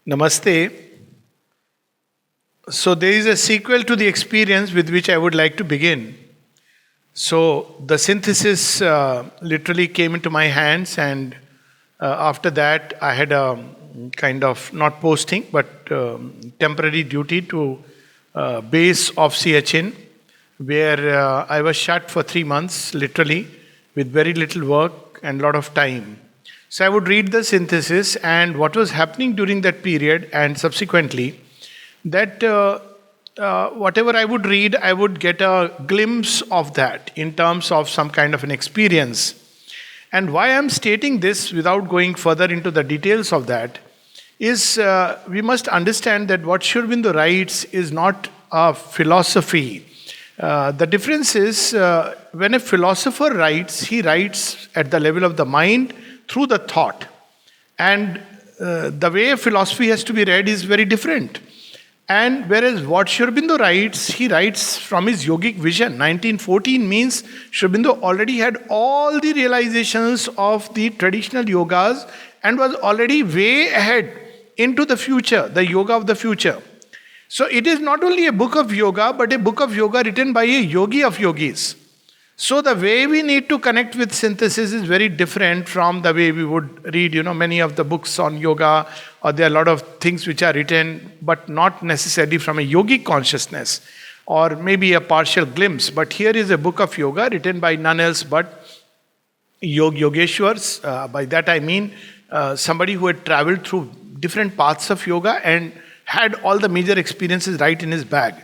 Namaste. So, there is a sequel to the experience with which I would like to begin. So, the synthesis literally came into my hands, and after that, I had a kind of not posting but temporary duty to base of Siachen, where I was shut for 3 months, literally, with very little work and lot of time. So I would read the synthesis and what was happening during that period, and subsequently, that whatever I would read, I would get a glimpse of that in terms of some kind of an experience. And why I'm stating this without going further into the details of that is we must understand that what Sri Aurobindo writes is not a philosophy. The difference is when a philosopher writes, he writes at the level of the mind through the thought. And the way philosophy has to be read is very different. And whereas what Sri Aurobindo writes, he writes from his yogic vision. 1914 means Sri Aurobindo already had all the realizations of the traditional yogas and was already way ahead into the future, the yoga of the future. So it is not only a book of yoga, but a book of yoga written by a yogi of yogis. So the way we need to connect with synthesis is very different from the way we would read, many of the books on yoga, or there are a lot of things which are written, but not necessarily from a yogic consciousness, or maybe a partial glimpse. But here is a book of yoga written by none else but Yogeshwars. By that I mean somebody who had traveled through different paths of yoga and had all the major experiences right in his bag.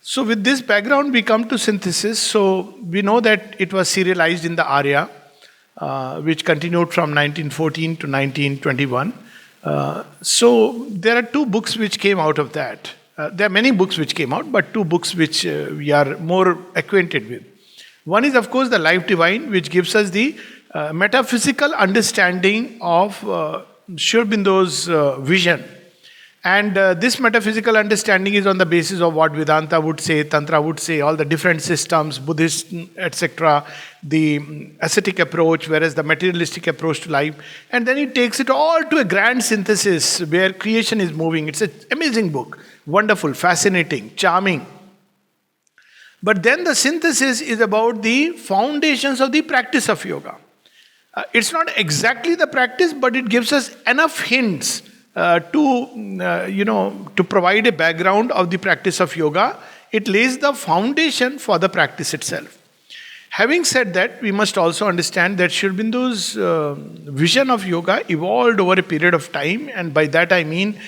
So with this background, we come to synthesis. So we know that it was serialized in the Arya, which continued from 1914 to 1921. So there are two books which came out of that. There are many books which came out, but two books which we are more acquainted with. One is, of course, the Life Divine, which gives us the metaphysical understanding of Sri Aurobindo's vision. And this metaphysical understanding is on the basis of what Vedanta would say, Tantra would say, all the different systems, Buddhist, etc., the ascetic approach, whereas the materialistic approach to life. And then he takes it all to a grand synthesis where creation is moving. It's an amazing book, wonderful, fascinating, charming. But then the synthesis is about the foundations of the practice of yoga. It's not exactly the practice, but it gives us enough hints to provide a background of the practice of yoga. It lays the foundation for the practice itself. Having said that, we must also understand that Sri Aurobindo's vision of yoga evolved over a period of time, and by that I mean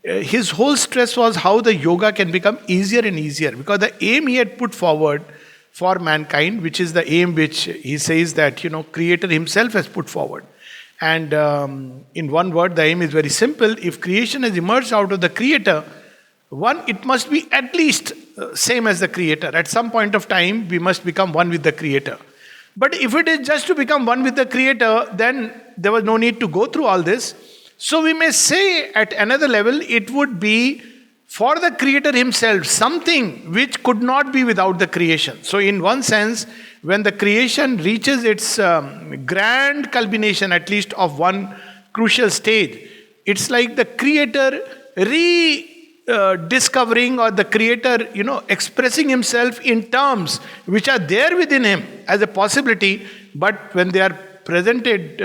his whole stress was how the yoga can become easier and easier, because the aim he had put forward for mankind, which is the aim which he says that Creator himself has put forward. And in one word, the aim is very simple. If creation has emerged out of the Creator, one, it must be at least same as the Creator. At some point of time, we must become one with the Creator. But if it is just to become one with the Creator, then there was no need to go through all this. So we may say at another level, it would be for the Creator himself, something which could not be without the creation. So in one sense, when the creation reaches its grand culmination, at least of one crucial stage, it's like the Creator rediscovering, or the Creator, expressing himself in terms which are there within him as a possibility, but when they are presented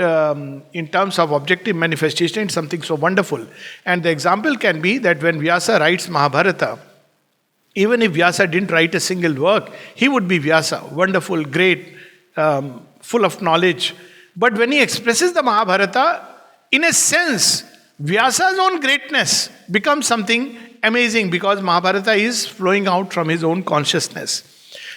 in terms of objective manifestation, it's something so wonderful. And the example can be that when Vyasa writes Mahabharata, even if Vyasa didn't write a single work, he would be Vyasa, wonderful, great, full of knowledge. But when he expresses the Mahabharata, in a sense, Vyasa's own greatness becomes something amazing, because Mahabharata is flowing out from his own consciousness.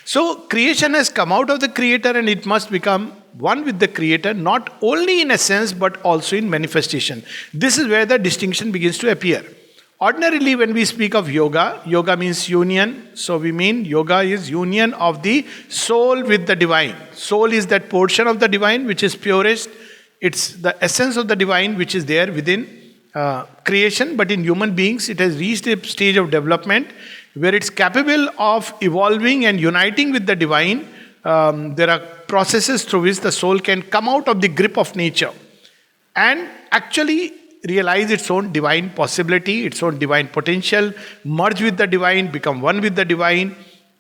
So creation has come out of the Creator, and it must become one with the Creator, not only in a sense but also in manifestation. This is where the distinction begins to appear. Ordinarily, when we speak of yoga, yoga means union. So we mean yoga is union of the soul with the divine. Soul is that portion of the divine which is purest. It's the essence of the divine which is there within creation. But in human beings, it has reached a stage of development where it's capable of evolving and uniting with the divine. There are processes through which the soul can come out of the grip of nature and actually realize its own divine possibility, its own divine potential, merge with the divine, become one with the divine,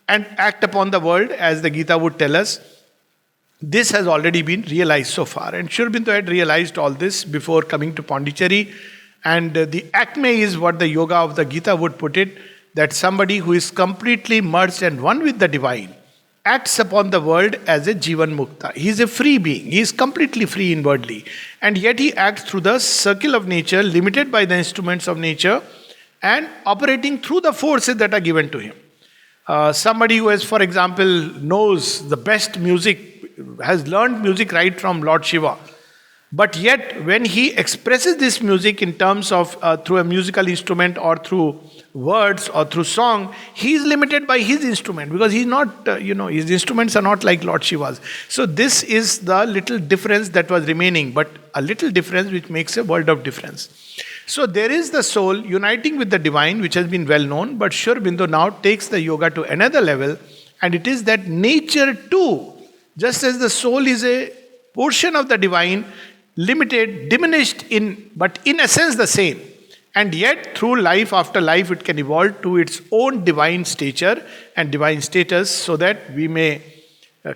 and act upon the world as the Gita would tell us. This has already been realized so far. And Sri Aurobindo had realized all this before coming to Pondicherry. And the acme is what the yoga of the Gita would put it, that somebody who is completely merged and one with the divine acts upon the world as a Jivan Mukta. He is a free being. He is completely free inwardly. And yet he acts through the circle of nature, limited by the instruments of nature, and operating through the forces that are given to him. Somebody who has, for example, knows the best music, has learned music right from Lord Shiva. But yet, when he expresses this music in terms of through a musical instrument or through words or through song, he is limited by his instrument because he's not, his instruments are not like Lord Shiva's. So this is the little difference that was remaining, but a little difference which makes a world of difference. So there is the soul uniting with the divine, which has been well known, but Sri Aurobindo now takes the yoga to another level, and it is that nature too, just as the soul is a portion of the divine, limited, diminished but in essence the same. And yet, through life after life, it can evolve to its own divine stature and divine status, so that we may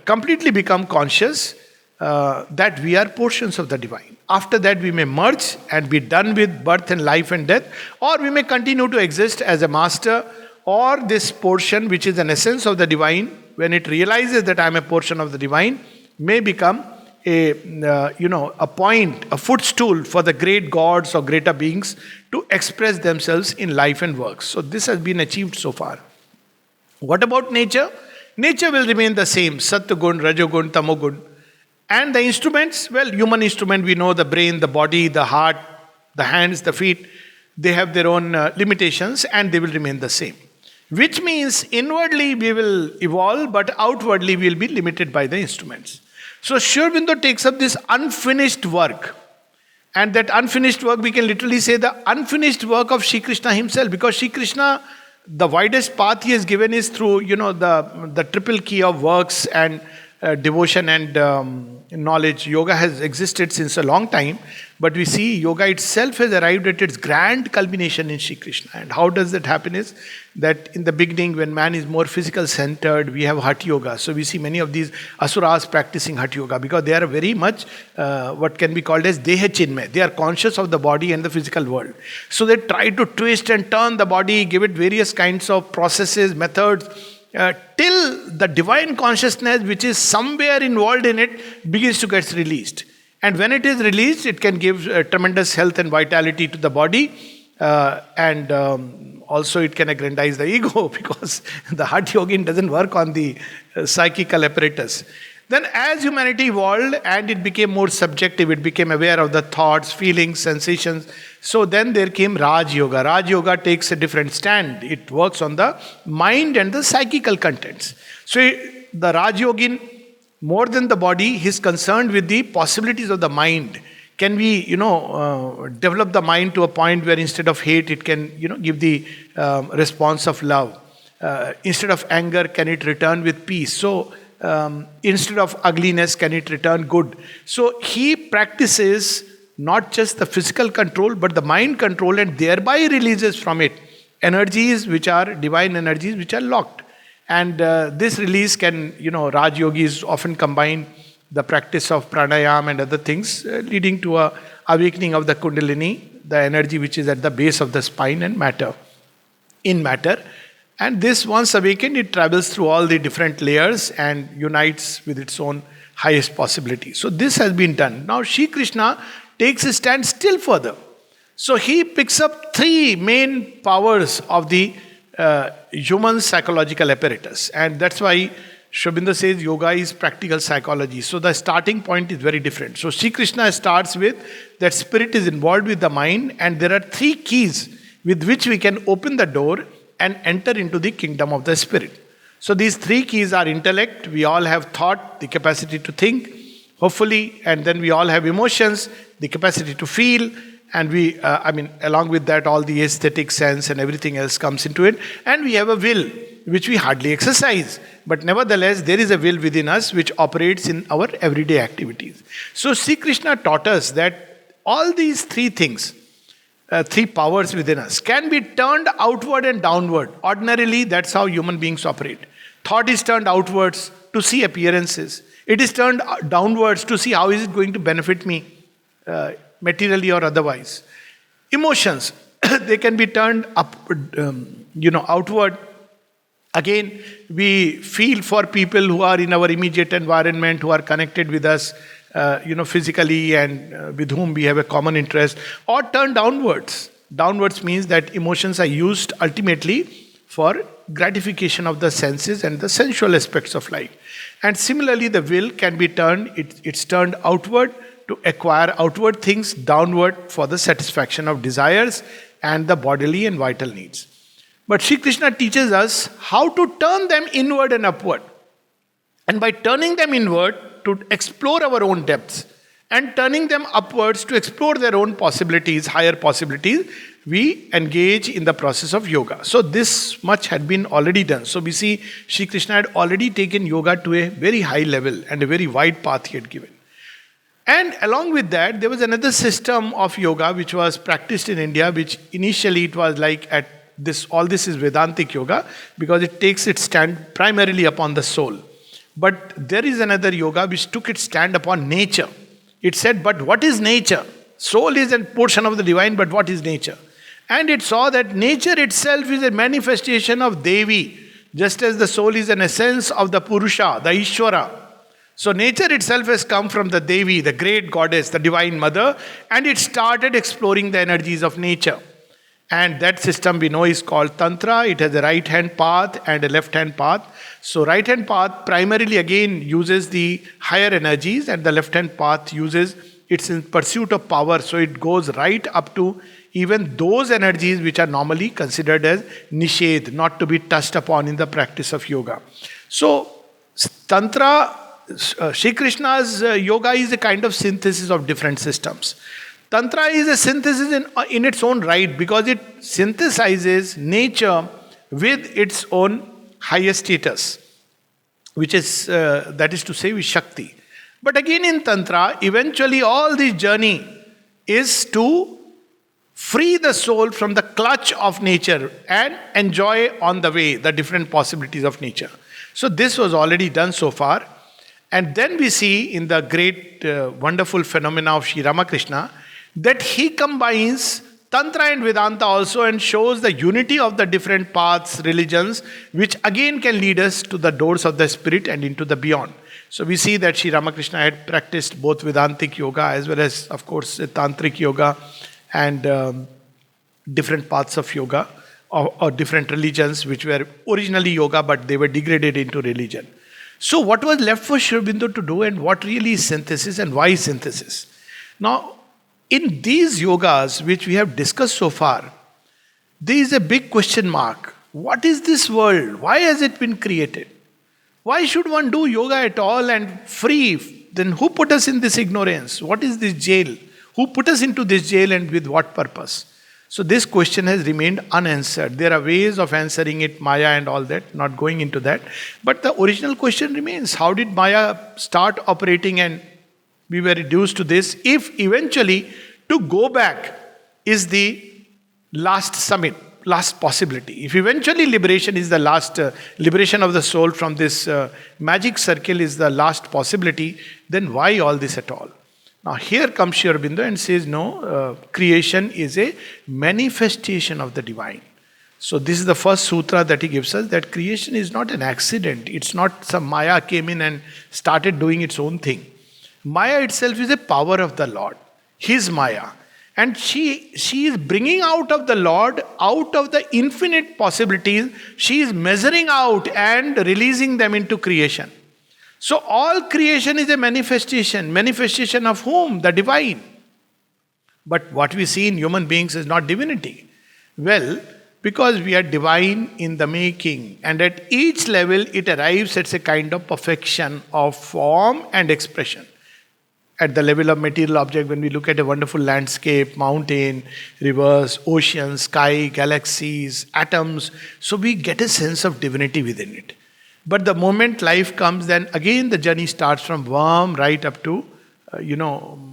completely become conscious that we are portions of the divine. After that, we may merge and be done with birth and life and death, or we may continue to exist as a master, or this portion, which is an essence of the divine, when it realizes that I am a portion of the divine, may become a point, a footstool for the great gods or greater beings to express themselves in life and work. So this has been achieved so far. What about nature? Nature will remain the same, Sattva-gun, Rajogun, Tamogun. And the instruments, well, human instrument, we know the brain, the body, the heart, the hands, the feet, they have their own limitations and they will remain the same. Which means inwardly we will evolve, but outwardly we will be limited by the instruments. So Sri Aurobindo takes up this unfinished work. And that unfinished work, we can literally say the unfinished work of Shri Krishna himself. Because Shri Krishna, the widest path he has given is through, the triple key of works and devotion and knowledge. Yoga has existed since a long time. But we see yoga itself has arrived at its grand culmination in Shri Krishna. And how does that happen is that in the beginning, when man is more physical centered, we have Hatha Yoga. So we see many of these asuras practicing Hatha Yoga because they are very much what can be called as Deha Chinmay. They are conscious of the body and the physical world. So they try to twist and turn the body, give it various kinds of processes, methods, till the divine consciousness, which is somewhere involved in it, begins to get released. And when it is released, it can give tremendous health and vitality to the body. And also it can aggrandize the ego because the Hatha Yogin doesn't work on the psychical apparatus. Then as humanity evolved and it became more subjective, it became aware of the thoughts, feelings, sensations. So then there came Raj Yoga. Raj Yoga takes a different stand. It works on the mind and the psychical contents. So the Raj Yogin, more than the body, he is concerned with the possibilities of the mind. Can we, develop the mind to a point where instead of hate, it can, give the response of love. Instead of anger, can it return with peace? So instead of ugliness, can it return good? So he practices not just the physical control, but the mind control, and thereby releases from it energies which are divine energies which are locked. And this release can, Raj Yogis often combine the practice of pranayam and other things, leading to a awakening of the kundalini, the energy which is at the base of the spine and matter. And this, once awakened, it travels through all the different layers and unites with its own highest possibility. So this has been done. Now Shri Krishna takes a stand still further. So he picks up three main powers of the human psychological apparatus. And that's why Sri Aurobindo says yoga is practical psychology. So the starting point is very different. So Shri Krishna starts with that spirit is involved with the mind, and there are three keys with which we can open the door and enter into the kingdom of the spirit. So these three keys are intellect. We all have thought, the capacity to think, hopefully, and then we all have emotions, the capacity to feel, and we, along with that, all the aesthetic sense and everything else comes into it. And we have a will, which we hardly exercise. But nevertheless, there is a will within us which operates in our everyday activities. So Sri Krishna taught us that all these three things, three powers within us, can be turned outward and downward. Ordinarily, that's how human beings operate. Thought is turned outwards to see appearances. It is turned downwards to see how is it going to benefit me, materially or otherwise. Emotions, they can be turned up, outward. Again, we feel for people who are in our immediate environment, who are connected with us, physically, and with whom we have a common interest, or turn downwards. Downwards means that emotions are used ultimately for gratification of the senses and the sensual aspects of life. And similarly, the will can be turned, it's turned outward to acquire outward things, downward for the satisfaction of desires and the bodily and vital needs. But Sri Krishna teaches us how to turn them inward and upward. And by turning them inward, to explore our own depths, and turning them upwards to explore their own possibilities, higher possibilities, we engage in the process of yoga. So this much had been already done. So we see Sri Krishna had already taken yoga to a very high level and a very wide path he had given. And along with that, there was another system of yoga which was practiced in India, which initially it was like all this is Vedantic yoga, because it takes its stand primarily upon the soul. But there is another yoga which took its stand upon nature. It said, but what is nature? Soul is a portion of the divine, but what is nature? And it saw that nature itself is a manifestation of Devi, just as the soul is an essence of the Purusha, the Ishvara. So nature itself has come from the Devi, the great goddess, the divine mother, and it started exploring the energies of nature. And that system we know is called Tantra. It has a right-hand path and a left-hand path. So right-hand path primarily again uses the higher energies, and the left-hand path it's in pursuit of power. So it goes right up to even those energies which are normally considered as nishedh, not to be touched upon in the practice of yoga. So Tantra, Sri Krishna's yoga is a kind of synthesis of different systems. Tantra is a synthesis in its own right, because it synthesizes nature with its own higher status, which is, that is to say, with Shakti. But again in Tantra, eventually all this journey is to free the soul from the clutch of nature and enjoy on the way the different possibilities of nature. So this was already done so far. And then we see in the great, wonderful phenomena of Sri Ramakrishna, that he combines Tantra and Vedanta also, and shows the unity of the different paths, religions, which again can lead us to the doors of the spirit and into the beyond. So we see that Sri Ramakrishna had practiced both Vedantic yoga as well as, of course, Tantric yoga and different paths of yoga or different religions which were originally yoga but they were degraded into religion. So what was left for Sri Aurobindo to do, and what really is synthesis and why synthesis? Now, in these yogas which we have discussed so far, there is a big question mark. What is this world? Why has it been created? Why should one do yoga at all and free? Then who put us in this ignorance? What is this jail? Who put us into this jail and with what purpose? So this question has remained unanswered. There are ways of answering it, Maya and all that, not going into that. But the original question remains, how did Maya start operating and we were reduced to this, if eventually to go back is the last summit, last possibility. If eventually liberation is the last, liberation of the soul from this magic circle is the last possibility, then why all this at all? Now here comes Sri Aurobindo and says, no, creation is a manifestation of the divine. So this is the first sutra that he gives us, that creation is not an accident. It's not some Maya came in and started doing its own thing. Maya itself is a power of the Lord, His Maya. And she is bringing out of the Lord, out of the infinite possibilities, she is measuring out and releasing them into creation. So all creation is a manifestation. Manifestation of whom? The divine. But what we see in human beings is not divinity. Well, because we are divine in the making, and at each level it arrives at a kind of perfection of form and expression. At the level of material object, when we look at a wonderful landscape, mountain, rivers, ocean, sky, galaxies, atoms, so we get a sense of divinity within it. But the moment life comes, then again the journey starts from worm right up to,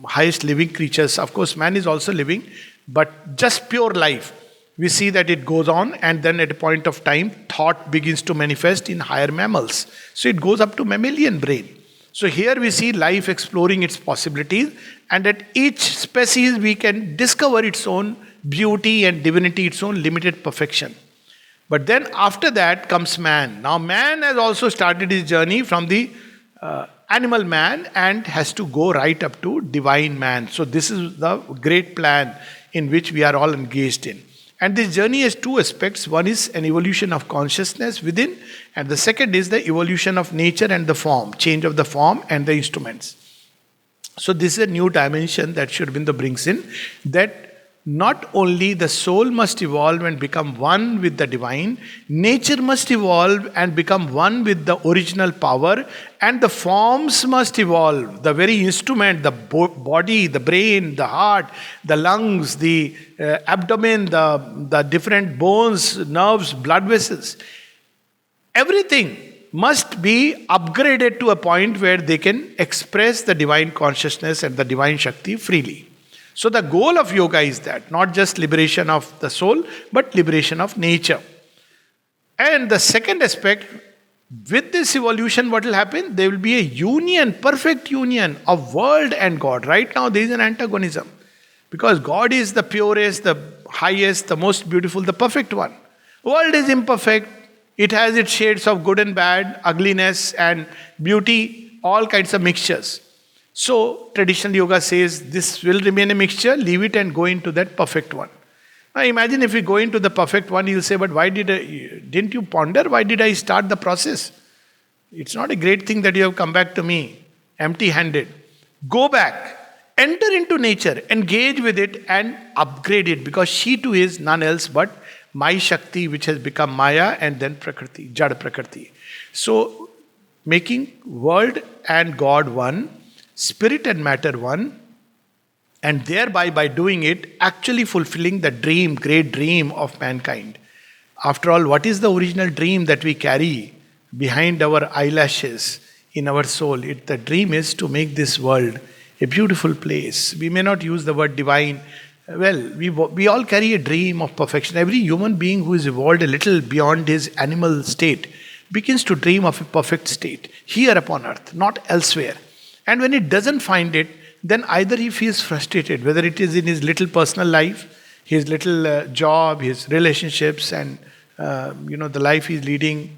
highest living creatures. Of course, man is also living, But just pure life, we see that it goes on, and then at a point of time, thought begins to manifest in higher mammals. So it goes up to mammalian brain. So here we see life exploring its possibilities, and at each species we can discover its own beauty and divinity, its own limited perfection. But then after that comes man. Now man has also started his journey from the animal man and has to go right up to divine man. So this is the great plan in which we are all engaged in. And this journey has two aspects. One is an evolution of consciousness within, and the second is the evolution of nature and the form, change of the form and the instruments. So this is a new dimension that Sri Aurobindo brings in, that not only the soul must evolve and become one with the divine, nature must evolve and become one with the original power, and the forms must evolve. The very instrument, the body, the brain, the heart, the lungs, the abdomen, the different bones, nerves, blood vessels, everything must be upgraded to a point where they can express the divine consciousness and the divine Shakti freely. So the goal of yoga is that, not just liberation of the soul, but liberation of nature. And the second aspect, with this evolution, what will happen? There will be a union, perfect union of world and God. Right now there is an antagonism. Because God is the purest, the highest, the most beautiful, the perfect one. World is imperfect. It has its shades of good and bad, ugliness and beauty, all kinds of mixtures. So, traditional yoga says this will remain a mixture, leave it and go into that perfect one. Now imagine if we go into the perfect one, you'll say, but didn't you ponder? Why did I start the process? It's not a great thing that you have come back to me empty-handed. Go back, enter into nature, engage with it and upgrade it, because she too is none else but my Shakti, which has become Maya and then Prakriti, Jada Prakriti. So, making world and God one, spirit and matter one, and thereby by doing it actually fulfilling the dream, great dream of mankind. After all, what is the original dream that we carry behind our eyelashes in our soul? The dream is to make this world a beautiful place. We may not use the word divine. Well, we all carry a dream of perfection. Every human being who is evolved a little beyond his animal state begins to dream of a perfect state here upon earth, not elsewhere. And when he doesn't find it, then either he feels frustrated, whether it is in his little personal life, his little job, his relationships, and the life he's leading,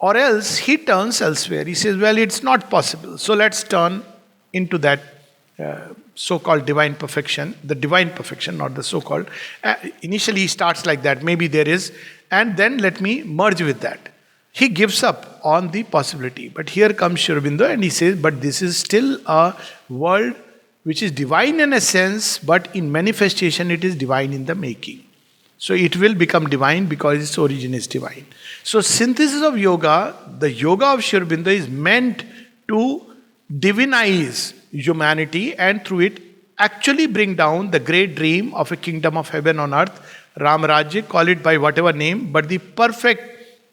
or else he turns elsewhere. He says, well, it's not possible. So let's turn into that so-called divine perfection, the divine perfection, not the so-called. Initially he starts like that, maybe there is, and then let me merge with that. He gives up on the possibility. But here comes Sri Aurobindo and he says, but this is still a world which is divine in a sense, but in manifestation it is divine in the making. So it will become divine because its origin is divine. So synthesis of yoga, the yoga of Sri Aurobindo is meant to divinize humanity and through it actually bring down the great dream of a kingdom of heaven on earth, Ram Rajya, call it by whatever name, but the perfect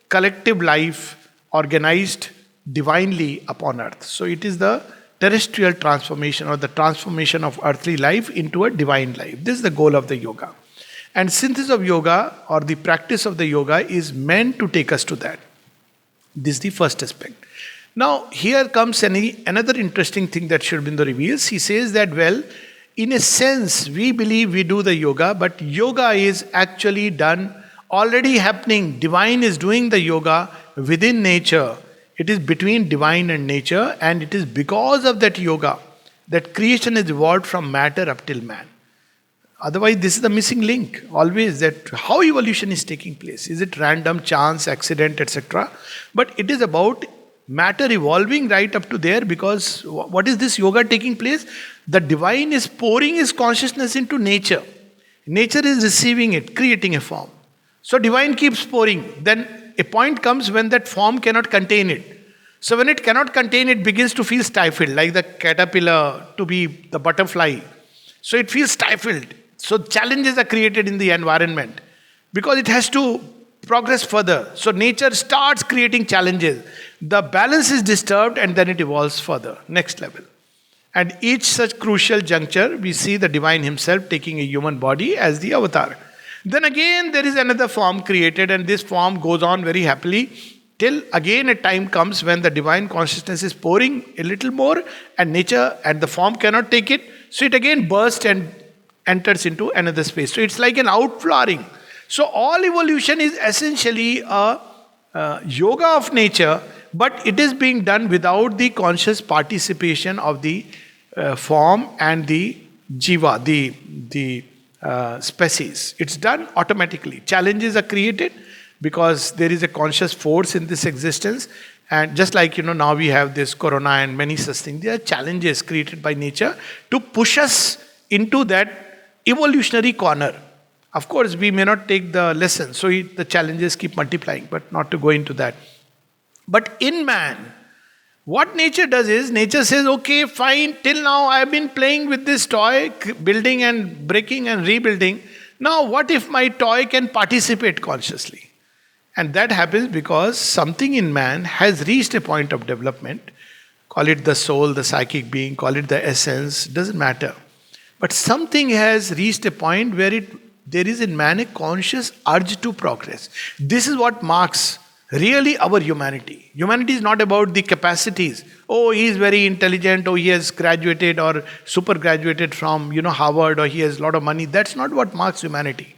collective life organized divinely upon earth. So it is the terrestrial transformation or the transformation of earthly life into a divine life. This is the goal of the yoga. And synthesis of yoga or the practice of the yoga is meant to take us to that. This is the first aspect. Now here comes another interesting thing that Sri Aurobindo reveals. He says that, well, in a sense we believe we do the yoga, but yoga is actually done already happening. Divine is doing the yoga within nature. It is between divine and nature, and it is because of that yoga that creation has evolved from matter up till man. Otherwise, this is the missing link always, that how evolution is taking place. Is it random, chance, accident, etc.? But it is about matter evolving right up to there, because what is this yoga taking place? The divine is pouring his consciousness into nature. Nature is receiving it, creating a form. So divine keeps pouring. Then a point comes when that form cannot contain it. So when it cannot contain, it begins to feel stifled, like the caterpillar to be the butterfly. So it feels stifled. So challenges are created in the environment because it has to progress further. So nature starts creating challenges. The balance is disturbed and then it evolves further, next level. And each such crucial juncture, we see the divine himself taking a human body as the avatar. Then again, there is another form created, and this form goes on very happily till again a time comes when the divine consciousness is pouring a little more, and nature and the form cannot take it. So it again bursts and enters into another space. So it's like an outflowering. So all evolution is essentially a yoga of nature, but it is being done without the conscious participation of the form and the jiva, the species. It's done automatically. Challenges are created because there is a conscious force in this existence. And just like, now we have this corona and many such things, there are challenges created by nature to push us into that evolutionary corner. Of course, we may not take the lesson, so the challenges keep multiplying, but not to go into that. But in man, what nature does is, nature says, okay, fine, till now I have been playing with this toy, building and breaking and rebuilding. Now, what if my toy can participate consciously? And that happens because something in man has reached a point of development. Call it the soul, the psychic being, call it the essence, doesn't matter. But something has reached a point where there is in man a conscious urge to progress. This is what marks really our humanity. Humanity is not about the capacities. Oh, he is very intelligent, or he has graduated or super graduated from Harvard, or he has a lot of money. That's not what marks humanity.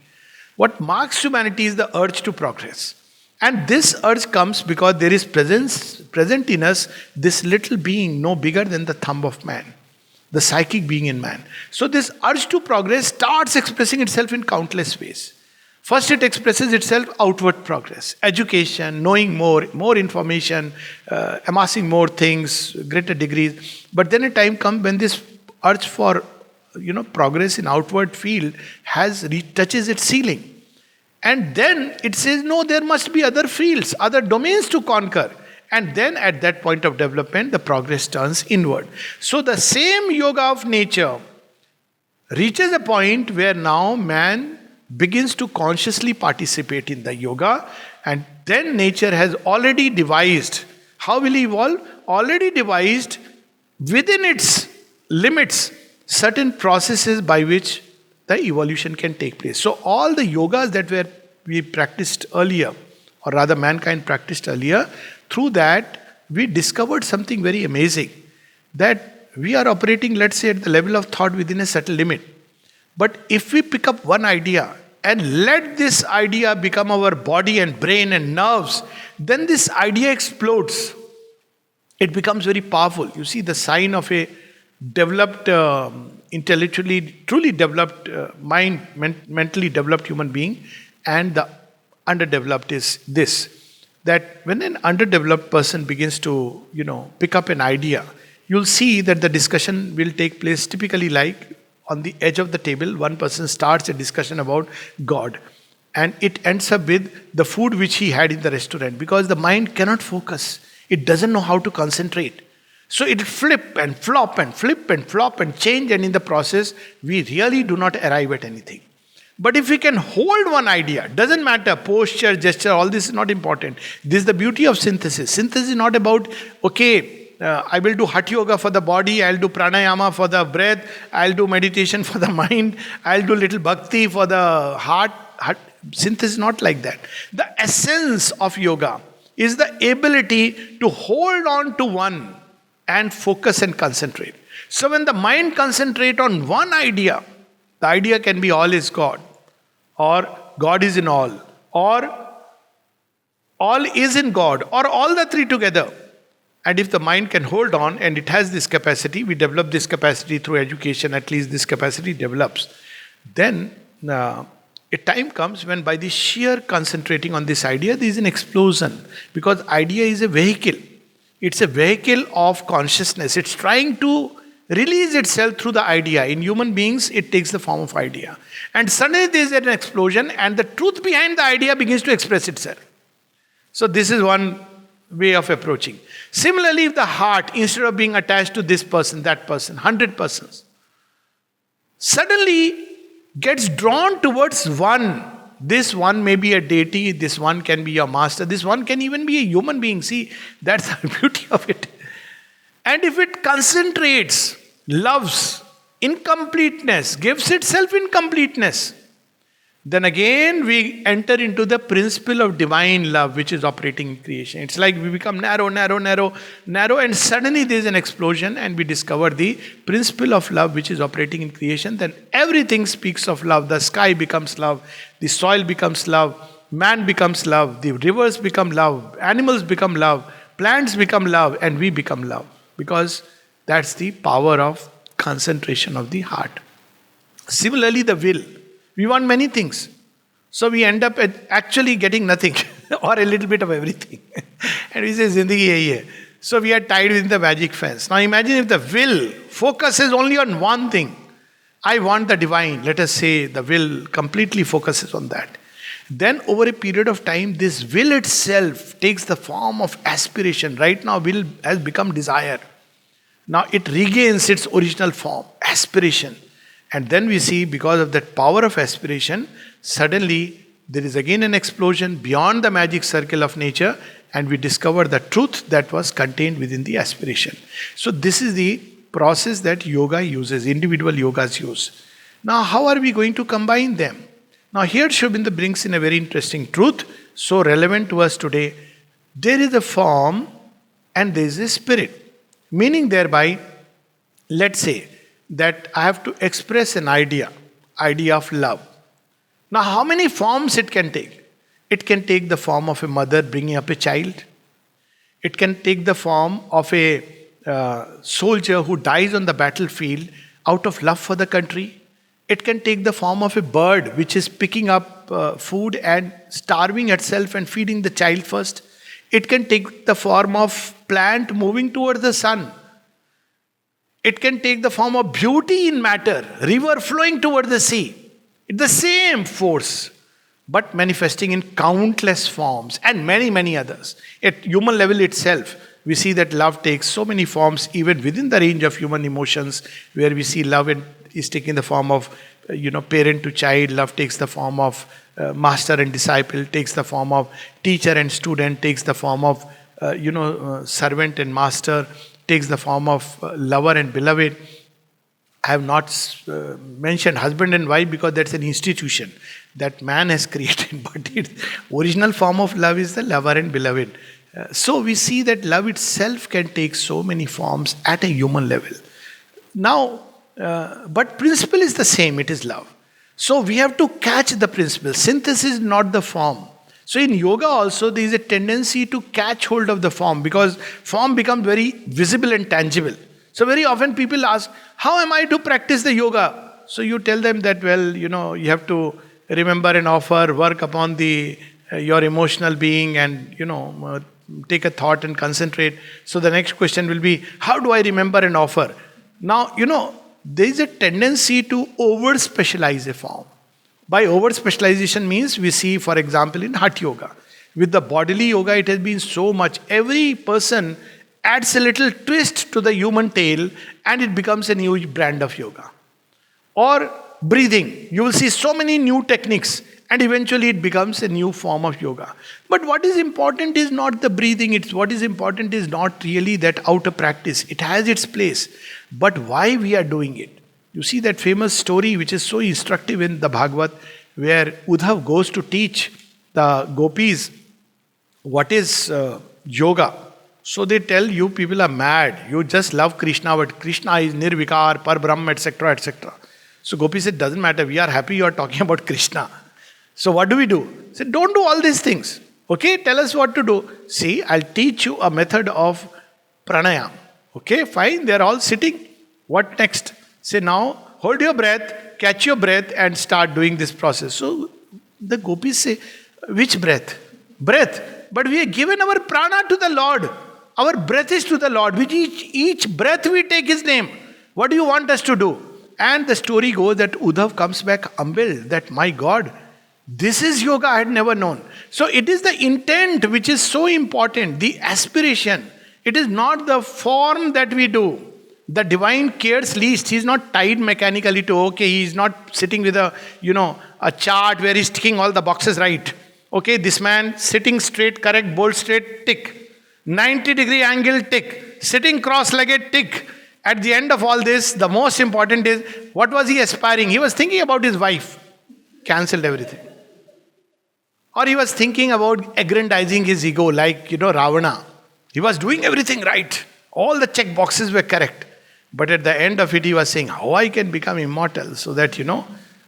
What marks humanity is the urge to progress. And this urge comes because there is present in us this little being no bigger than the thumb of man, the psychic being in man. So this urge to progress starts expressing itself in countless ways. First, it expresses itself outward progress, education, knowing more information, amassing more things, greater degrees. But then a time comes when this urge for progress in outward field touches its ceiling. And then it says, no, there must be other fields, other domains to conquer. And then at that point of development, the progress turns inward. So the same yoga of nature reaches a point where now man begins to consciously participate in the yoga, and then nature has already devised. How will he evolve? Already devised within its limits certain processes by which the evolution can take place. So all the yogas that we practiced earlier, or rather mankind practiced earlier, through that we discovered something very amazing. That we are operating, let's say, at the level of thought within a certain limit. But if we pick up one idea and let this idea become our body and brain and nerves, then this idea explodes. It becomes very powerful. You see, the sign of a developed, intellectually, truly developed mind, mentally developed human being, and the underdeveloped is this. That when an underdeveloped person begins to, pick up an idea, you'll see that the discussion will take place typically like on the edge of the table. One person starts a discussion about God, and it ends up with the food which he had in the restaurant, because the mind cannot focus. It doesn't know how to concentrate. So it will flip and flop and flip and flop and change, and in the process, we really do not arrive at anything. But if we can hold one idea, doesn't matter, posture, gesture, all this is not important. This is the beauty of synthesis. Synthesis is not about, I will do Hatha Yoga for the body, I'll do Pranayama for the breath, I'll do meditation for the mind, I'll do little Bhakti for the heart. Synthesis is not like that. The essence of yoga is the ability to hold on to one and focus and concentrate. So when the mind concentrates on one idea, the idea can be all is God, or God is in all, or all is in God, or all the three together. And if the mind can hold on, and it has this capacity, we develop this capacity through education, at least this capacity develops, then a time comes when by the sheer concentrating on this idea, there is an explosion. Because idea is a vehicle. It's a vehicle of consciousness. It's trying to release itself through the idea. In human beings, it takes the form of idea. And suddenly there is an explosion, and the truth behind the idea begins to express itself. So this is one way of approaching. Similarly, if the heart, instead of being attached to this person, that person, 100 persons, suddenly gets drawn towards one. This one may be a deity, this one can be your master, this one can even be a human being. See, that's the beauty of it. And if it concentrates loves incompleteness, gives itself incompleteness, then again we enter into the principle of divine love which is operating in creation. It's like we become narrow, and suddenly there is an explosion and we discover the principle of love which is operating in creation. Then everything speaks of love. The sky becomes love, the soil becomes love, man becomes love, the rivers become love, animals become love, plants become love, and we become love. Because that's the power of concentration of the heart. Similarly, the will. We want many things. So we end up actually getting nothing or a little bit of everything. And we say, Zindagi yahi hai. So we are tied within the magic fence. Now imagine if the will focuses only on one thing. I want the divine. Let us say the will completely focuses on that. Then over a period of time, this will itself takes the form of aspiration. Right now, will has become desire. Now it regains its original form, aspiration. And then we see, because of that power of aspiration, suddenly there is again an explosion beyond the magic circle of nature, and we discover the truth that was contained within the aspiration. So this is the process that yoga uses, individual yogas use. Now how are we going to combine them? Now here Sri Aurobindo brings in a very interesting truth, so relevant to us today. There is a form and there is a spirit. Meaning thereby, let's say, that I have to express an idea of love. Now, how many forms it can take? It can take the form of a mother bringing up a child. It can take the form of a soldier who dies on the battlefield out of love for the country. It can take the form of a bird which is picking up food and starving itself and feeding the child first. It can take the form of plant moving towards the sun. It can take the form of beauty in matter, river flowing toward the sea. It's the same force, but manifesting in countless forms and many, many others. At human level itself, we see that love takes so many forms, even within the range of human emotions, where we see love is taking the form of, parent to child. Love takes the form of master and disciple, takes the form of teacher and student, takes the form of, servant and master, takes the form of lover and beloved. I have not mentioned husband and wife because that's an institution that man has created. But its original form of love is the lover and beloved. So we see that love itself can take so many forms at a human level. Now, but principle is the same, it is love. So we have to catch the principle. Synthesis is not the form. So in yoga also there is a tendency to catch hold of the form, because form becomes very visible and tangible. So very often people ask, how am I to practice the yoga? So you tell them that, you have to remember and offer, work upon your emotional being and, take a thought and concentrate. So the next question will be, how do I remember and offer? Now, there is a tendency to over-specialize a form. By over-specialization means we see, for example, in Hatha Yoga. With the bodily yoga, it has been so much. Every person adds a little twist to the human tale and it becomes a new brand of yoga. Or breathing. You will see so many new techniques and eventually it becomes a new form of yoga. But what is important is not the breathing. What is important is not really that outer practice. It has its place. But why we are doing it? You see that famous story which is so instructive in the Bhagavad, where Uddhav goes to teach the gopis what is yoga. So they tell, you people are mad. You just love Krishna, but Krishna is Nirvikar, Parbrahm, etc., etc. So Gopi said, doesn't matter. We are happy you are talking about Krishna. So what do we do? He said, don't do all these things. Okay, tell us what to do. See, I'll teach you a method of pranayam. Okay, fine. They are all sitting. What next? Say, now hold your breath, catch your breath and start doing this process. So the gopis say, which breath? Breath. But we have given our prana to the Lord. Our breath is to the Lord. With each breath we take His name. What do you want us to do? And the story goes that Uddhav comes back humbled that, my God, this is yoga I had never known. So it is the intent which is so important, the aspiration. It is not the form that we do. The divine cares least. He is not tied mechanically to, he is not sitting with a chart where he's ticking all the boxes right. Okay, this man sitting straight, correct, bolt straight, tick. 90-degree angle, tick. Sitting cross-legged, tick. At the end of all this, the most important is, what was he aspiring? He was thinking about his wife. Cancelled everything. Or he was thinking about aggrandizing his ego, like, Ravana. He was doing everything right. All the check boxes were correct. But at the end of it, he was saying, how I can become immortal so that,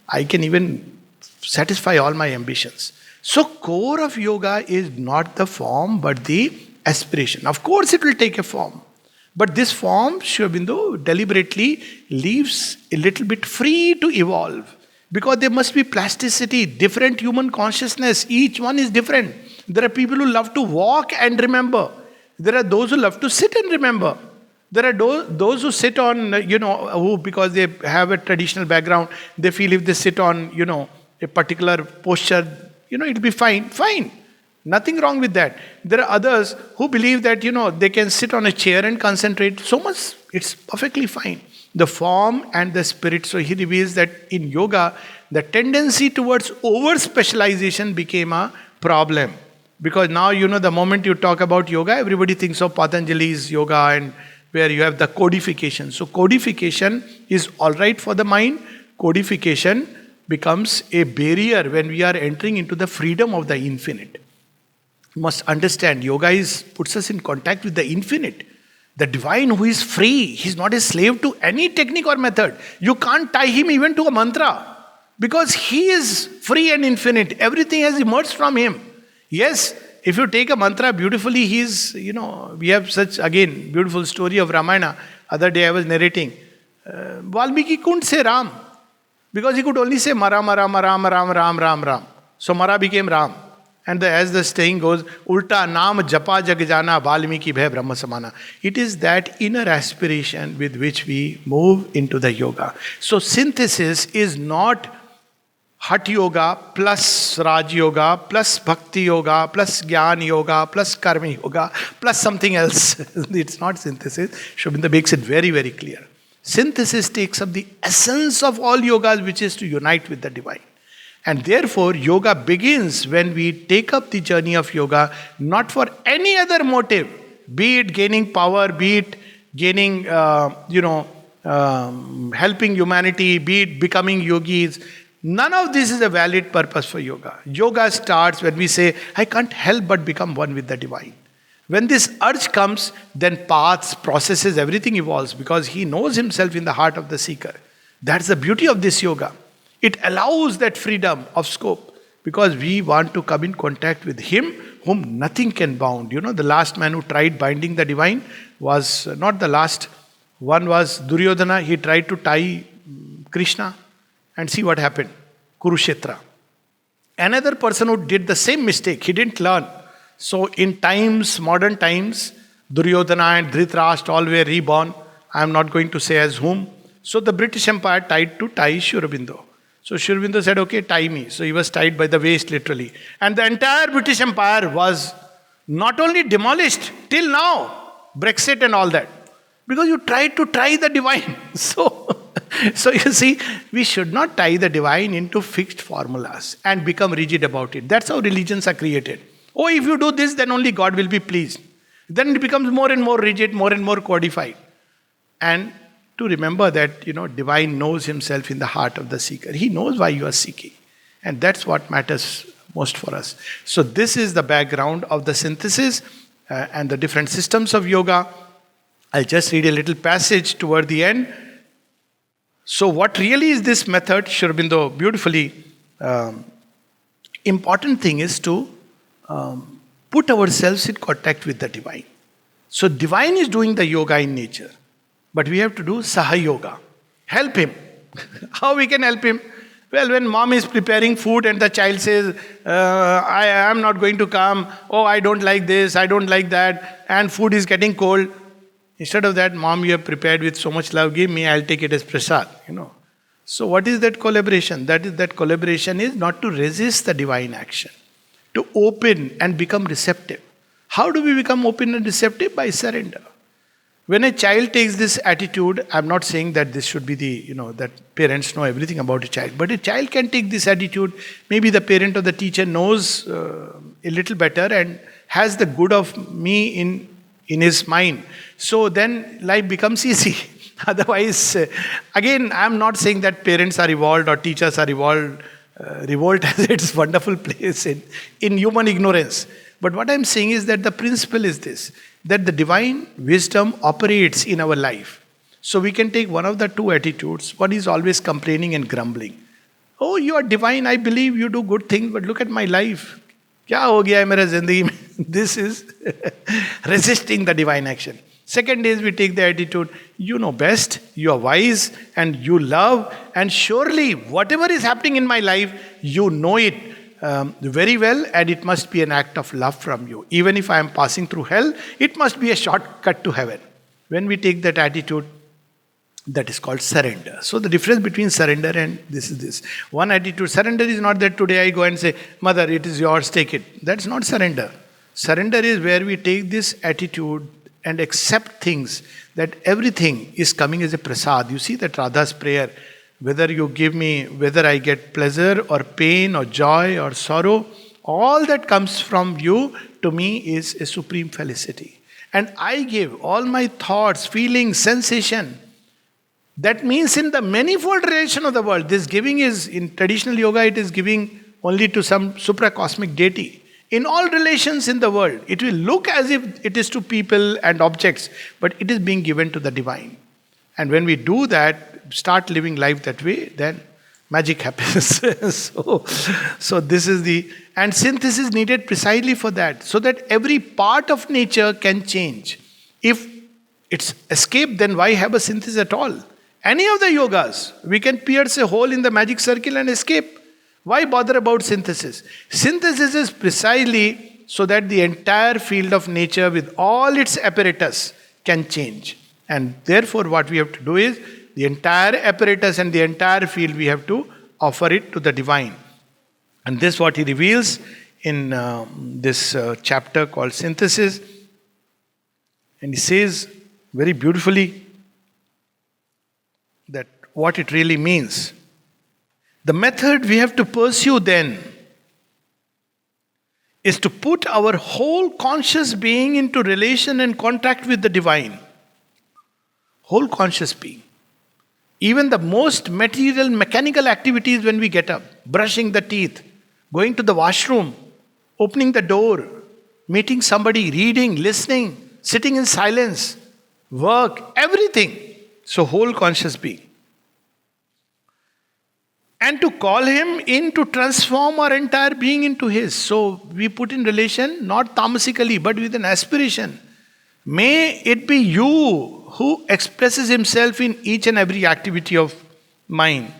I can even satisfy all my ambitions. So core of yoga is not the form, but the aspiration. Of course, it will take a form. But this form, Sri Aurobindo deliberately leaves a little bit free to evolve. Because there must be plasticity, different human consciousness. Each one is different. There are people who love to walk and remember. There are those who love to sit and remember. There are those who sit on, who, because they have a traditional background, they feel if they sit on, a particular posture, it'll be fine. Fine. Nothing wrong with that. There are others who believe that, they can sit on a chair and concentrate so much. It's perfectly fine. The form and the spirit. So he reveals that in yoga, the tendency towards over-specialization became a problem. Because now, the moment you talk about yoga, everybody thinks of Patanjali's yoga and where you have the codification. So codification is all right for the mind. Codification becomes a barrier when we are entering into the freedom of the infinite. You must understand, yoga puts us in contact with the infinite. The divine who is free, he's not a slave to any technique or method. You can't tie him even to a mantra because he is free and infinite. Everything has emerged from him. Yes, if you take a mantra beautifully, we have such, again, beautiful story of Ramayana. Other day I was narrating. Valmiki couldn't say Ram because he could only say Mara, Mara, Mara, Ram, Ram, Ram, Ram. So Mara became Ram. And as the saying goes, Ulta Naam Japa Jagjana Valmiki Bhai Brahma Samana. It is that inner aspiration with which we move into the yoga. So synthesis is not Hatha Yoga plus Raj Yoga plus Bhakti Yoga plus Jnana Yoga plus Karma Yoga plus something else. It's not synthesis. Sri Aurobindo makes it very, very clear. Synthesis takes up the essence of all yogas, which is to unite with the divine. And therefore, yoga begins when we take up the journey of yoga, not for any other motive, be it gaining power, be it gaining, helping humanity, be it becoming yogis. None of this is a valid purpose for yoga. Yoga starts when we say, I can't help but become one with the divine. When this urge comes, then paths, processes, everything evolves because he knows himself in the heart of the seeker. That's the beauty of this yoga. It allows that freedom of scope because we want to come in contact with him whom nothing can bound. The last man who tried binding the divine was not the last. One was Duryodhana. He tried to tie Krishna and see what happened. Kurukshetra. Another person who did the same mistake, he didn't learn. So in times, modern times, Duryodhana and Dhritarashtra all were reborn. I am not going to say as whom. So the British Empire tried to tie Sri Aurobindo. So Sri Aurobindo said, okay, tie me. So he was tied by the waist literally. And the entire British Empire was not only demolished till now, Brexit and all that. Because you tried to tie the divine. So you see, we should not tie the divine into fixed formulas and become rigid about it. That's how religions are created. Oh, if you do this, then only God will be pleased. Then it becomes more and more rigid, more and more codified. And to remember that, divine knows himself in the heart of the seeker. He knows why you are seeking. And that's what matters most for us. So this is the background of the synthesis and the different systems of yoga. I'll just read a little passage toward the end. So what really is this method? Sri Aurobindo beautifully, important thing is to put ourselves in contact with the divine. So divine is doing the yoga in nature. But we have to do Saha Yoga. Help him. How we can help him? Well, when mom is preparing food and the child says, I am not going to come. Oh, I don't like this, I don't like that. And food is getting cold. Instead of that, mom, you have prepared with so much love, give me, I'll take it as prasad. So what is that collaboration? That collaboration is not to resist the divine action. To open and become receptive. How do we become open and receptive? By surrender. When a child takes this attitude, I'm not saying that this should be that parents know everything about a child, but a child can take this attitude. Maybe the parent or the teacher knows a little better and has the good of me in his mind. So then life becomes easy. Otherwise, again, I'm not saying that parents are evolved or teachers are evolved. Revolt has its wonderful place in human ignorance. But what I'm saying is that the principle is this, that the divine wisdom operates in our life. So we can take one of the two attitudes. One is always complaining and grumbling. Oh, you are divine, I believe you do good things, but look at my life. क्या हो गया है मेरा जिंदगी में? This is resisting the divine action. Second is we take the attitude, you know best, you are wise, and you love, and surely whatever is happening in my life, you know it very well, and it must be an act of love from you. Even if I am passing through hell, it must be a shortcut to heaven. When we take that attitude, that is called surrender. So the difference between surrender and this is this. One attitude, surrender is not that today I go and say, Mother, it is yours, take it. That's not surrender. Surrender is where we take this attitude and accept things, that everything is coming as a prasad. You see that Radha's prayer, whether you give me, whether I get pleasure or pain or joy or sorrow, all that comes from you to me is a supreme felicity. And I give all my thoughts, feelings, sensation. That means in the manifold relation of the world, this giving is, in traditional yoga, it is giving only to some supracosmic deity. In all relations in the world, it will look as if it is to people and objects, but it is being given to the divine. And when we do that, start living life that way, then magic happens. so this is the... And synthesis needed precisely for that, so that every part of nature can change. If it's escape, then why have a synthesis at all? Any of the yogas, we can pierce a hole in the magic circle and escape. Why bother about synthesis? Synthesis is precisely so that the entire field of nature with all its apparatus can change. And therefore what we have to do is, the entire apparatus and the entire field, we have to offer it to the divine. And this is what he reveals in this chapter called Synthesis. And he says very beautifully that what it really means. The method we have to pursue then is to put our whole conscious being into relation and contact with the divine. Whole conscious being. Even the most material, mechanical activities when we get up, brushing the teeth, going to the washroom, opening the door, meeting somebody, reading, listening, sitting in silence, work, everything. So whole conscious being. And to call him in to transform our entire being into his. So we put in relation, not tamasically, but with an aspiration. May it be you who expresses himself in each and every activity of mine.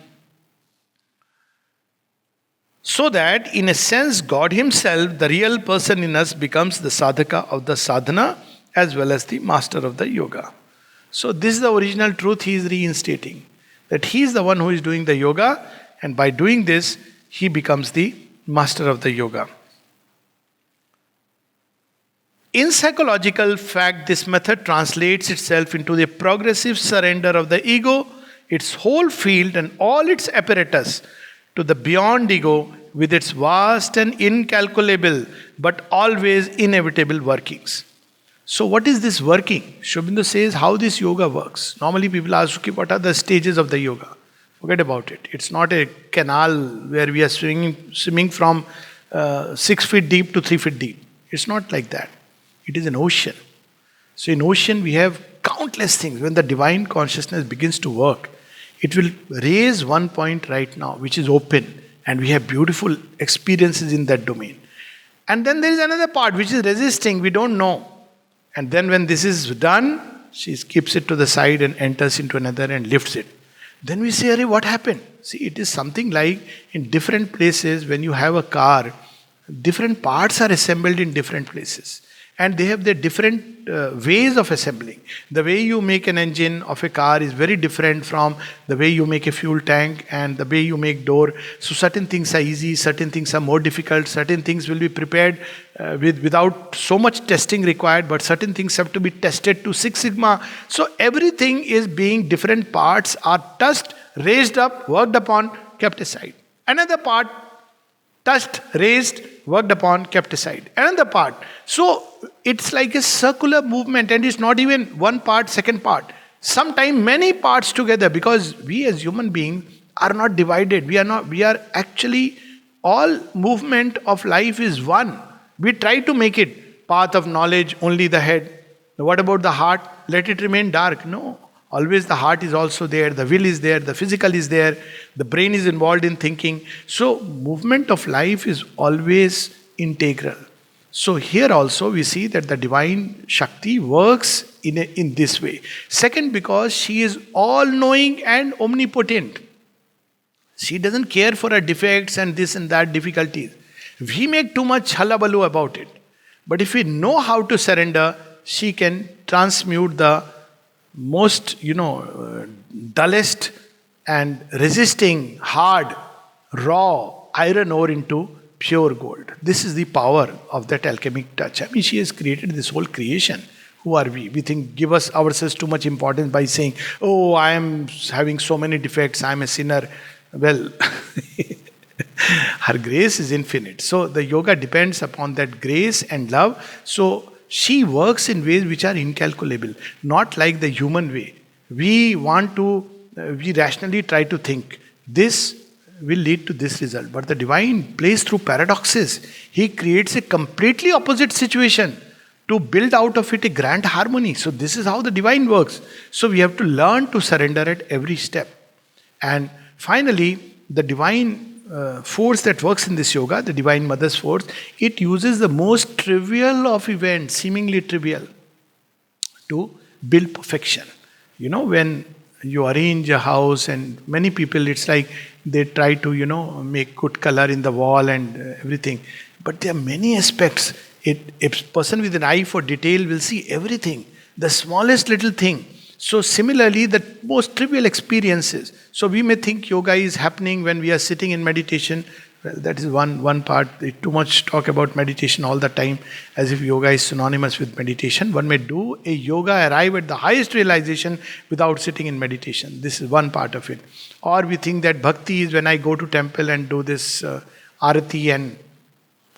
So that, in a sense, God himself, the real person in us, becomes the sadhaka of the sadhana as well as the master of the yoga. So this is the original truth he is reinstating. That he is the one who is doing the yoga, and by doing this, he becomes the master of the yoga. In psychological fact, this method translates itself into the progressive surrender of the ego, its whole field and all its apparatus, to the beyond ego with its vast and incalculable but always inevitable workings. So what is this working? Sri Aurobindo says how this yoga works. Normally people ask, okay, what are the stages of the yoga? Forget about it. It's not a canal where we are swimming from 6 feet deep to 3 feet deep. It's not like that. It is an ocean. So in ocean we have countless things. When the divine consciousness begins to work, it will raise one point right now, which is open. And we have beautiful experiences in that domain. And then there is another part which is resisting. We don't know. And then when this is done, she keeps it to the side and enters into another and lifts it. Then we say, Arey, what happened? See, it is something like in different places when you have a car, different parts are assembled in different places. And they have their different ways of assembling. The way you make an engine of a car is very different from the way you make a fuel tank and the way you make door. So certain things are easy, certain things are more difficult, certain things will be prepared without so much testing required, but certain things have to be tested to Six Sigma. So everything is being, different parts are touched, raised up, worked upon, kept aside. Another part, touched, raised, worked upon, kept aside. Another part. So it's like a circular movement, and it's not even one part, second part. Sometimes many parts together, because we as human beings are not divided. We are actually, all movement of life is one. We try to make it path of knowledge, only the head. What about the heart? Let it remain dark. No. Always the heart is also there, the will is there, the physical is there, the brain is involved in thinking. So, movement of life is always integral. So, here also we see that the divine Shakti works in this way. Second, because she is all knowing and omnipotent. She doesn't care for her defects and this and that difficulties. We make too much hullabaloo about it. But if we know how to surrender, she can transmute the most, dullest and resisting, hard, raw iron ore into pure gold. This is the power of that alchemic touch. I mean, she has created this whole creation. Who are we? We think, give us ourselves too much importance by saying, oh, I am having so many defects, I am a sinner. Well, her grace is infinite. So the yoga depends upon that grace and love. So she works in ways which are incalculable, not like the human way. We rationally try to think, this will lead to this result. But the divine plays through paradoxes. He creates a completely opposite situation to build out of it a grand harmony. So this is how the divine works. So we have to learn to surrender at every step. And finally, the divine force that works in this yoga, the Divine Mother's force, it uses the most trivial of events, seemingly trivial, to build perfection. When you arrange a house, and many people, it's like they try to, make good color in the wall and everything. But there are many aspects. A person with an eye for detail will see everything, the smallest little thing. So similarly, the most trivial experiences. So we may think yoga is happening when we are sitting in meditation. Well, that is one part. Too much talk about meditation all the time, as if yoga is synonymous with meditation. One may do a yoga, arrive at the highest realization without sitting in meditation. This is one part of it. Or we think that bhakti is when I go to temple and do this arati and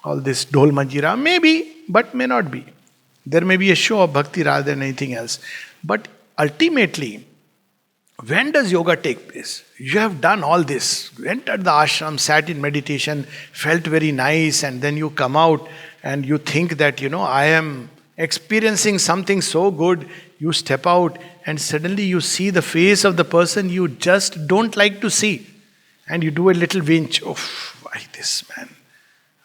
all this dhol manjira. Maybe, but may not be. There may be a show of bhakti rather than anything else. But ultimately, when does yoga take place? You have done all this, entered the ashram, sat in meditation, felt very nice, and then you come out and you think that, I am experiencing something so good. You step out and suddenly you see the face of the person you just don't like to see. And you do a little winch. Oh, why this man?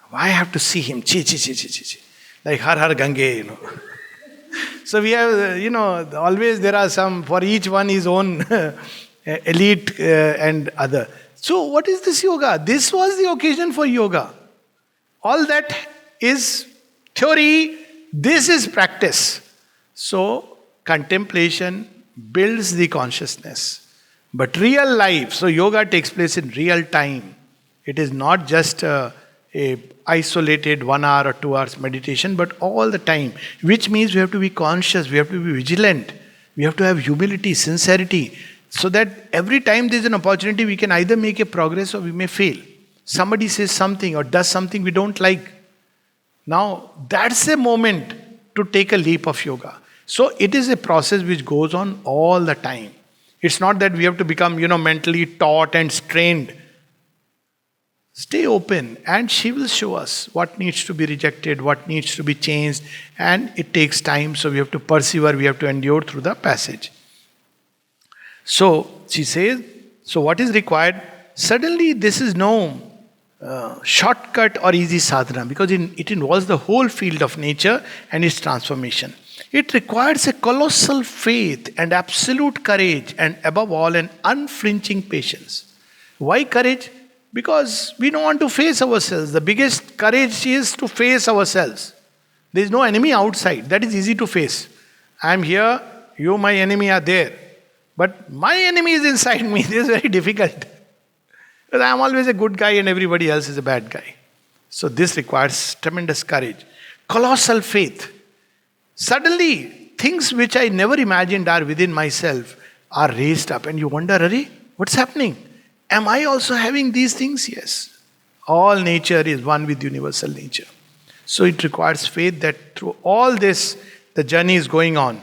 Why I have to see him? Chi, chi, chi, chi, chi, chi. Like Har Har Gange, So we have, always there are some, for each one his own elite and other. So what is this yoga? This was the occasion for yoga. All that is theory, this is practice. So contemplation builds the consciousness. But real life, so yoga takes place in real time. It is not just a isolated 1 hour or 2 hours meditation, but all the time, which means we have to be conscious, we have to be vigilant, we have to have humility, sincerity, so that every time there is an opportunity, we can either make a progress or we may fail. Somebody says something or does something we don't like. Now, that's a moment to take a leap of yoga. So it is a process which goes on all the time. It's not that we have to become, mentally taut and strained. Stay open and she will show us what needs to be rejected, what needs to be changed, and it takes time, so we have to persevere, we have to endure through the passage. So she says, so what is required? Suddenly this is no shortcut or easy sadhana, because it involves the whole field of nature and its transformation. It requires a colossal faith and absolute courage, and above all an unflinching patience. Why courage? Because we don't want to face ourselves. The biggest courage is to face ourselves. There is no enemy outside. That is easy to face. I am here, you, my enemy, are there. But my enemy is inside me. This is very difficult. Because I am always a good guy and everybody else is a bad guy. So this requires tremendous courage. Colossal faith. Suddenly, things which I never imagined are within myself are raised up. And you wonder, Ari, what's happening? Am I also having these things? Yes. All nature is one with universal nature. So it requires faith that through all this, the journey is going on.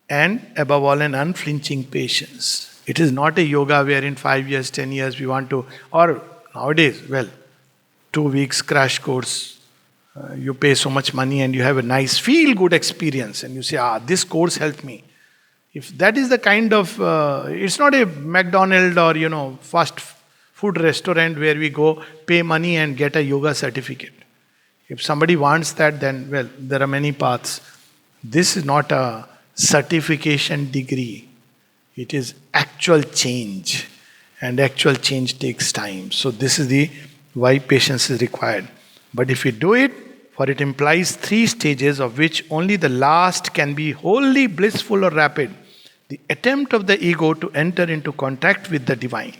and above all, an unflinching patience. It is not a yoga where in 5 years, 10 years we want to, or nowadays, 2 weeks crash course, you pay so much money and you have a nice feel good experience and you say, this course helped me. If that is the kind of, it's not a McDonald's or, fast food restaurant where we go pay money and get a yoga certificate. If somebody wants that, then, there are many paths. This is not a certification degree. It is actual change. And actual change takes time. So this is the why patience is required. But if we do it, for it implies 3 stages of which only the last can be wholly blissful or rapid. The attempt of the ego to enter into contact with the divine.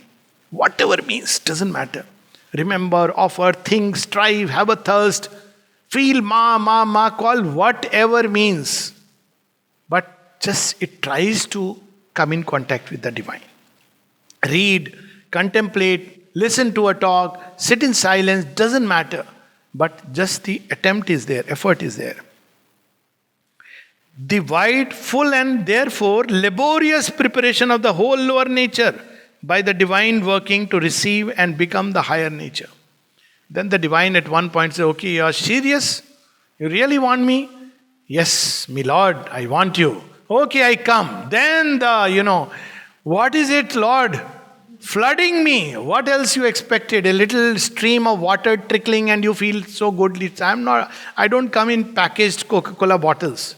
Whatever means, doesn't matter. Remember, offer, think, strive, have a thirst, feel call, whatever means. But just it tries to come in contact with the divine. Read, contemplate, listen to a talk, sit in silence, doesn't matter. But just the attempt is there, effort is there. The wide, full and therefore laborious preparation of the whole lower nature by the divine working to receive and become the higher nature. Then the divine at one point says, okay, you are serious? You really want me? Yes, my Lord, I want you. Okay, I come. Then what is it, Lord? Flooding me. What else you expected? A little stream of water trickling and you feel so good. I don't come in packaged Coca-Cola bottles.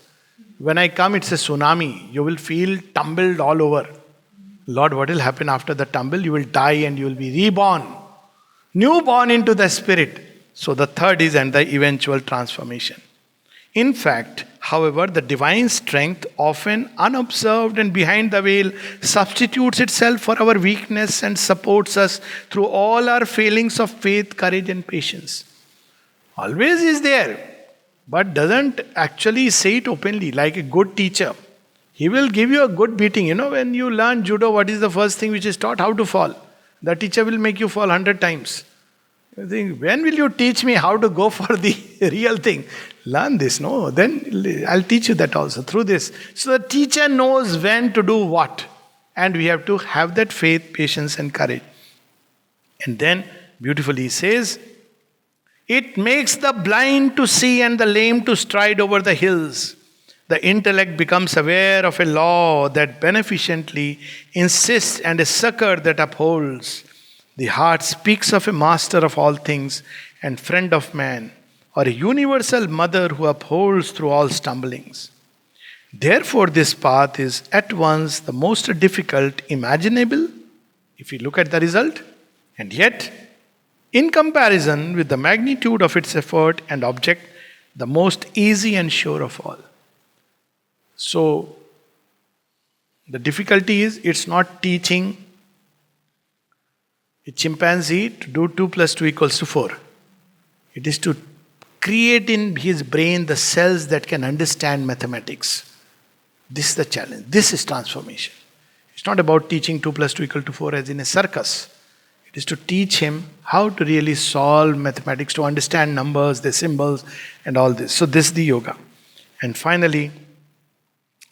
When I come, it's a tsunami. You will feel tumbled all over. Lord, what will happen after the tumble? You will die and you will be reborn. Newborn into the spirit. So the third is and the eventual transformation. In fact, however, the divine strength, often unobserved and behind the veil, substitutes itself for our weakness and supports us through all our failings of faith, courage and patience. Always is there, but doesn't actually say it openly like a good teacher. He will give you a good beating. When you learn judo, what is the first thing which is taught? How to fall. The teacher will make you fall 100 times. You think, when will you teach me how to go for the real thing? Learn this, no? Then I'll teach you that also through this. So the teacher knows when to do what. And we have to have that faith, patience and courage. And then beautifully he says, it makes the blind to see and the lame to stride over the hills. The intellect becomes aware of a law that beneficently insists and a succor that upholds. The heart speaks of a master of all things and friend of man, or a universal mother who upholds through all stumblings. Therefore, this path is at once the most difficult imaginable, if you look at the result, and yet, in comparison with the magnitude of its effort and object, the most easy and sure of all. So, the difficulty is, it's not teaching a chimpanzee to do 2 plus 2 equals to 4. It is to create in his brain the cells that can understand mathematics. This is the challenge. This is transformation. It's not about teaching 2 plus 2 equal to 4 as in a circus. It is to teach him how to really solve mathematics, to understand numbers, the symbols, and all this. So this is the yoga. And finally,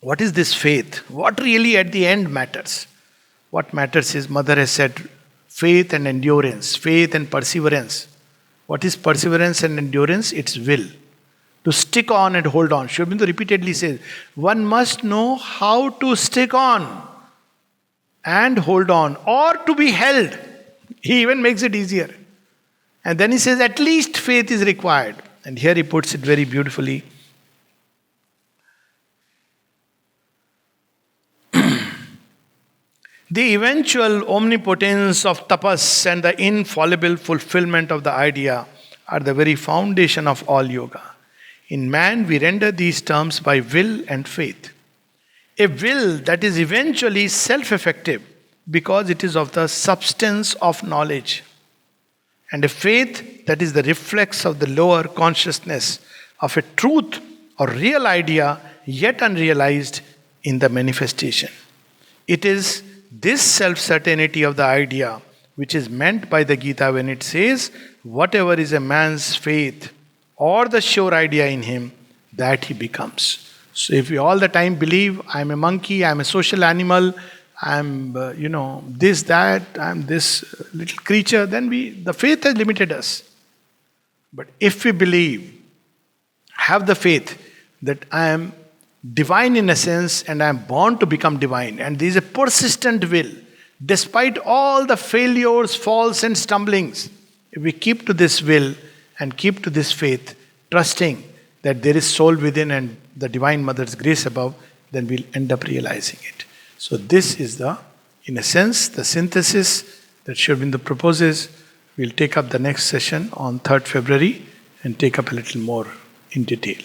what is this faith? What really at the end matters? What matters is, Mother has said, faith and endurance, faith and perseverance. What is perseverance and endurance? It's will. To stick on and hold on. Sri Aurobindo repeatedly says, one must know how to stick on and hold on, or to be held. He even makes it easier. And then he says, at least faith is required. And here he puts it very beautifully. The eventual omnipotence of tapas and the infallible fulfillment of the idea are the very foundation of all yoga. In man, we render these terms by will and faith. A will that is eventually self-effective because it is of the substance of knowledge. And a faith that is the reflex of the lower consciousness of a truth or real idea yet unrealized in the manifestation. It is this self-certainty of the idea which is meant by the Gita when it says, whatever is a man's faith or the sure idea in him, that he becomes. So if we all the time believe I'm a monkey, I'm a social animal, I'm this, that, I'm this little creature, then the faith has limited us. But if we believe, have the faith that I am divine in essence and I am born to become divine, and there is a persistent will, despite all the failures, falls, and stumblings, if we keep to this will and keep to this faith, trusting that there is soul within and the Divine Mother's grace above, then we'll end up realizing it. So this is in a sense, the synthesis that Sri Aurobindo proposes. We'll take up the next session on 3rd February and take up a little more in detail.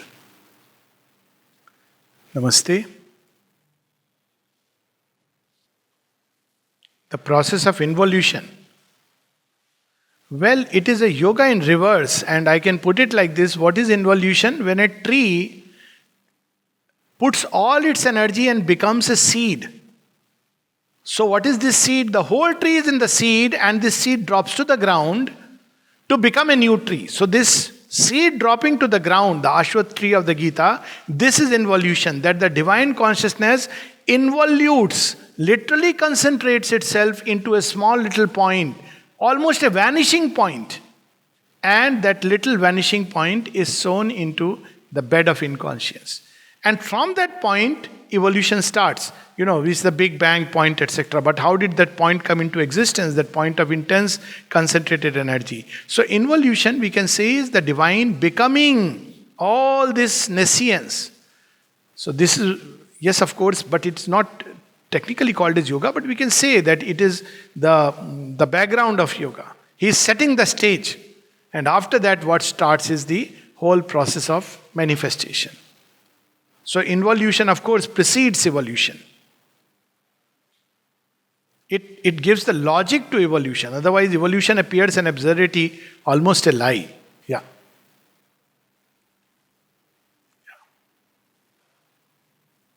Namaste. The process of involution. Well, it is a yoga in reverse, and I can put it like this. What is involution? When a tree puts all its energy and becomes a seed. So what is this seed? The whole tree is in the seed, and this seed drops to the ground to become a new tree. So this seed dropping to the ground, the Ashwath tree of the Gita, this is involution, that the divine consciousness involutes, literally concentrates itself into a small little point, almost a vanishing point. And that little vanishing point is sown into the bed of inconscience. And from that point, evolution starts. It's the Big Bang point, etc. But how did that point come into existence? That point of intense concentrated energy. So involution, we can say, is the divine becoming all this nescience. So this is, yes, of course, but it's not technically called as yoga, but we can say that it is the background of yoga. He is setting the stage. And after that, what starts is the whole process of manifestation. So involution, of course, precedes evolution. It gives the logic to evolution. Otherwise, evolution appears an absurdity, almost a lie. Yeah.